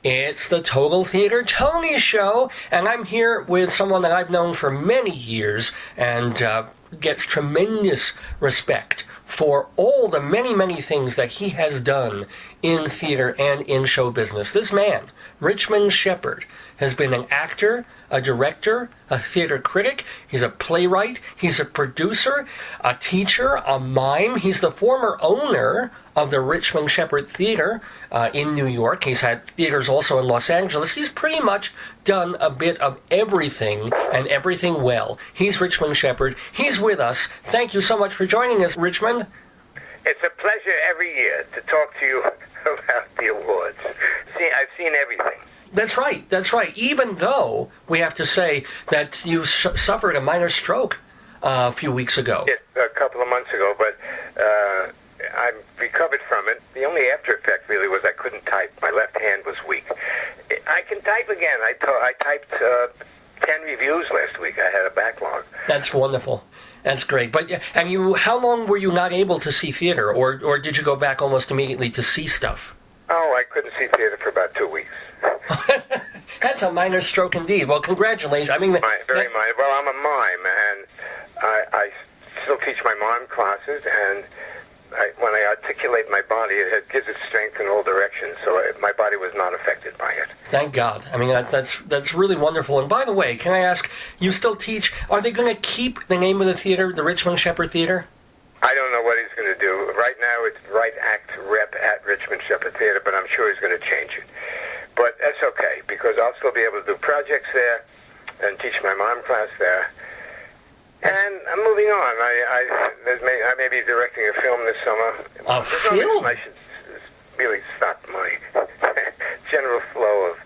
It's the Total Theater Tony Show, and I'm here with someone that I've known for many years and gets tremendous respect for all the many things that he has done in theater and in show business. This man, Richmond Shepard, has been an actor, a director, a theater critic. He's a playwright. He's a producer, a teacher, a mime. He's the former owner of the Richmond Shepard Theater in New York. He's had theaters also in Los Angeles. He's pretty much done a bit of everything and everything well. He's Richmond Shepard. He's with us. Thank you so much for joining us, Richmond. It's a pleasure every year to talk to you about the awards. I've seen everything. That's right. That's right. Even though we have to say that you suffered a minor stroke a few weeks ago. Yes, a couple of months ago, but I'm recovered from it. The only after effect really was I couldn't type. My left hand was weak. I can type again. I typed 10 reviews last week. I had a backlog. That's wonderful. That's great. But how long were you not able to see theater, or did you go back almost immediately to see stuff? Oh, I couldn't see theater for about 2 weeks. That's a minor stroke indeed. Well, congratulations. I mean, very minor. Well, I'm a mime, and I still teach my mime classes, and when I articulate my body, it gives it strength in all directions, so my body was not affected by it. Thank God. I mean, that's really wonderful. And by the way, can I ask, you still teach, are they going to keep the name of the theater, the Richmond Shepard Theater? I don't know what he's going to do. Right now, it's Right Act Rep at Richmond Shepard Theater, but I'm sure he's going to change it. But that's okay, because I'll still be able to do projects there and teach my mime class there. And I'm moving on. I may be directing a film this summer. A film? I should really stop my general flow of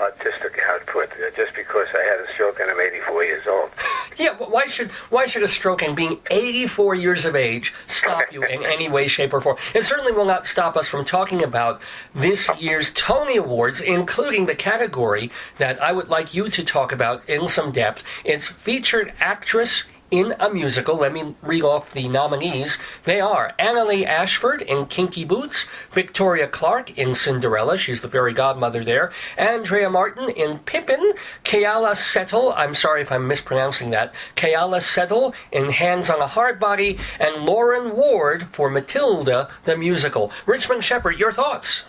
artistic output just because I had a stroke and I'm 84 years old. Yeah, but why should a stroke and being 84 years of age stop you in any way, shape, or form? It certainly will not stop us from talking about this year's Tony Awards, including the category that I would like you to talk about in some depth. It's Featured Actress in a Musical. Let me read off the nominees. They are Annalee Ashford in Kinky Boots, Victoria Clark in Cinderella, she's the fairy godmother there, Andrea Martin in Pippin, Keala Settle, I'm sorry if I'm mispronouncing that, Keala Settle in Hands on a Hard Body, and Lauren Ward for Matilda the Musical. Richmond Shepard, your thoughts?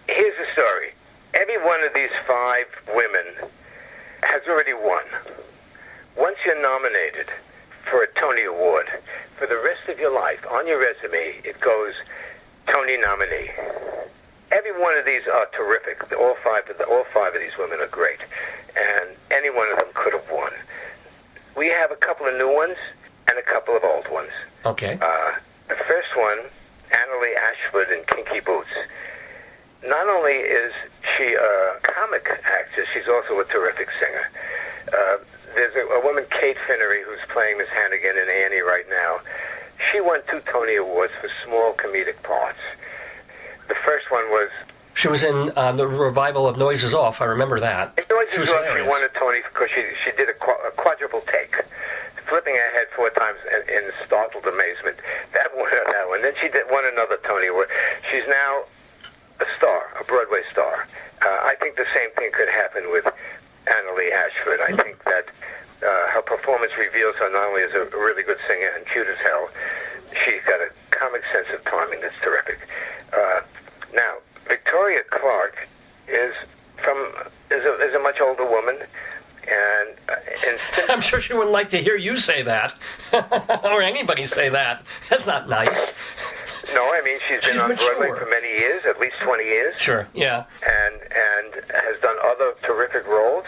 Here's the story. Every one of these 5 women has already won. Once you're nominated for a Tony Award, for the rest of your life, on your resume, it goes Tony nominee. Every one of these are terrific. All five of these women are great, and any one of them could have won. We have a couple of new ones and a couple of old ones. Okay. The first one, Annalee Ashford in Kinky Boots. Not only is she a comic actress, she's also a terrific singer. There's a woman, Kate Finnery, who's playing Miss Hannigan in Annie right now. She won 2 Tony Awards for small comedic parts. The first one was... She was in the revival of Noises Off, I remember that. In Noises Off, she won a Tony because she did a quadruple take, flipping her head 4 times in startled amazement. That won her that one. Then she won another Tony Award. She's now a star, a Broadway star. I think the same thing could happen with Annalee Ashford. I think that her performance reveals her not only as a really good singer and cute as hell, she's got a comic sense of timing that's terrific. Now, Victoria Clark is a much older woman, and I'm sure she wouldn't like to hear you say that, or anybody say that. That's not nice. No, I mean, she's been on Broadway for many years, at least 20 years. Sure, yeah. And has done other terrific roles.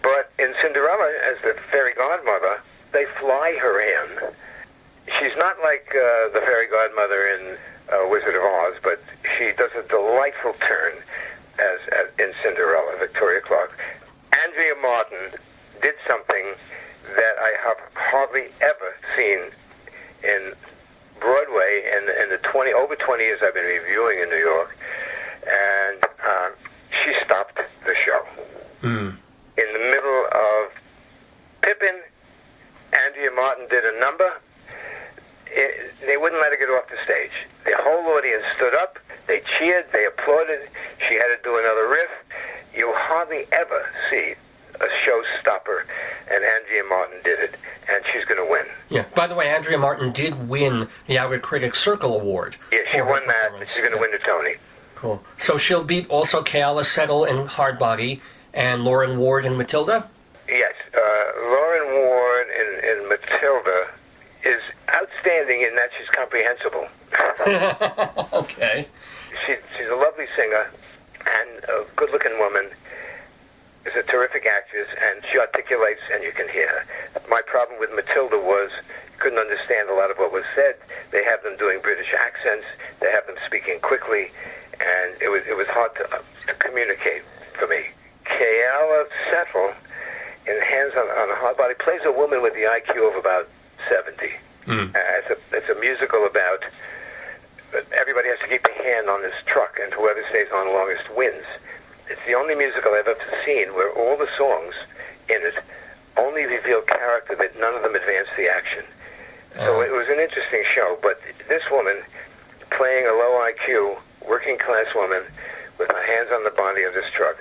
But in Cinderella, as the fairy godmother, they fly her in. She's not like the fairy godmother in Wizard of Oz, but she does a delightful turn as in Cinderella, Victoria Clark. Andrea Martin did something that I have hardly ever seen in Broadway in the over 20 years I've been reviewing in New York, and she stopped the show. In the middle of Pippin, Andrea Martin did a number. They wouldn't let her get off the stage. The whole audience stood up, they cheered, they applauded. She had to do another riff. You hardly ever see a showstopper, and Andrea Martin did it, and she's going to win. Yeah. By the way, Andrea Martin did win the Outer Critics Circle Award. Yeah, she won that, and she's going to win the Tony. Cool. So she'll beat also Kayla Settle in Hardbody and Lauren Ward in Matilda? Yes. Lauren Ward in Matilda is outstanding in that she's comprehensible. Okay. She's a lovely singer and a good-looking woman. Is a terrific actress, and she articulates, and you can hear her. My problem with Matilda was you couldn't understand a lot of what was said. They have them doing British accents. They have them speaking quickly, and it was hard to communicate for me. Kayla Settle in Hands on a Hard Body plays a woman with the IQ of about 70. It's a musical about everybody has to keep a hand on this truck, and whoever stays on longest wins. It's the only musical I've ever seen where all the songs in it only reveal character, but none of them advance the action. So it was an interesting show, but this woman playing a low IQ, working class woman with her hands on the body of this truck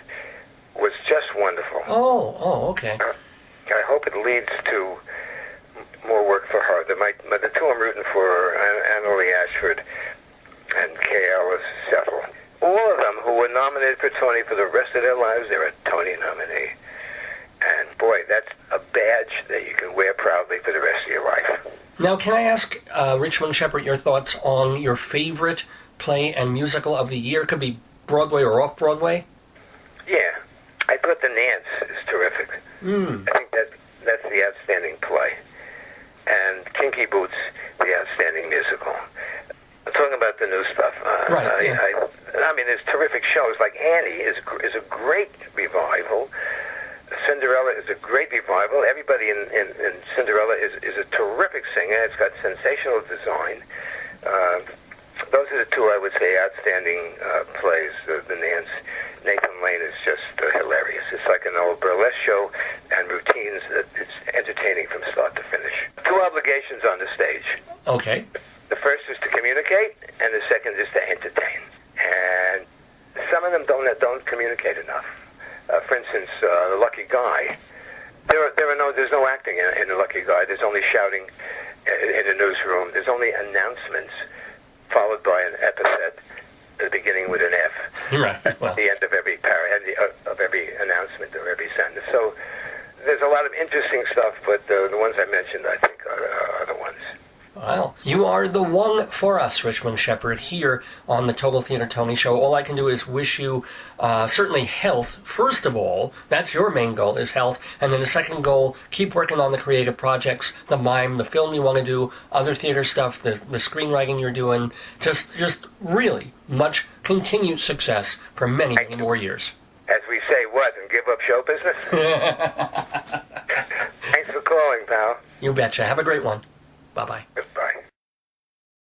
was just wonderful. Oh, okay. I hope it leads to more work for her. The two I'm rooting for are Annalie Ashford and Kayla Settle. All of them who were nominated for Tony for the rest of their lives, they're a Tony nominee. And boy, that's a badge that you can wear proudly for the rest of your life. Now, can I ask Richmond Shepard your thoughts on your favorite play and musical of the year? It could be Broadway or off-Broadway. Yeah. I thought The Nance is terrific. I think that's the outstanding play. And Kinky Boots, the outstanding musical. I'm talking about the new stuff. Right. Yeah. I mean, there's terrific shows. Like Annie is a great revival. Cinderella is a great revival. Everybody in Cinderella is a terrific singer. It's got sensational design. Those are the two, I would say, outstanding plays. The Nance. Nathan Lane is just hilarious. It's like an old burlesque show and routines. It's entertaining from start to finish. Two obligations on the stage. Okay. The first is to communicate, and the second is to entertain. And some of them don't communicate enough. For instance, The Lucky Guy. There's no acting in The Lucky Guy. There's only shouting in the newsroom. There's only announcements followed by an epithet beginning with an F. Right. Well. At the end of every of every announcement or every sentence. So there's a lot of interesting stuff, but the ones I mentioned, I think, are the ones. Well, you are the one for us, Richmond Shepard, here on the Total Theater Tony Show. All I can do is wish you certainly health. First of all, that's your main goal, is health. And then the second goal, keep working on the creative projects, the mime, the film you want to do, other theater stuff, the screenwriting you're doing. Just really much continued success for many, many more years. As we say, what, and give up show business? Thanks for calling, pal. You betcha. Have a great one. Bye-bye.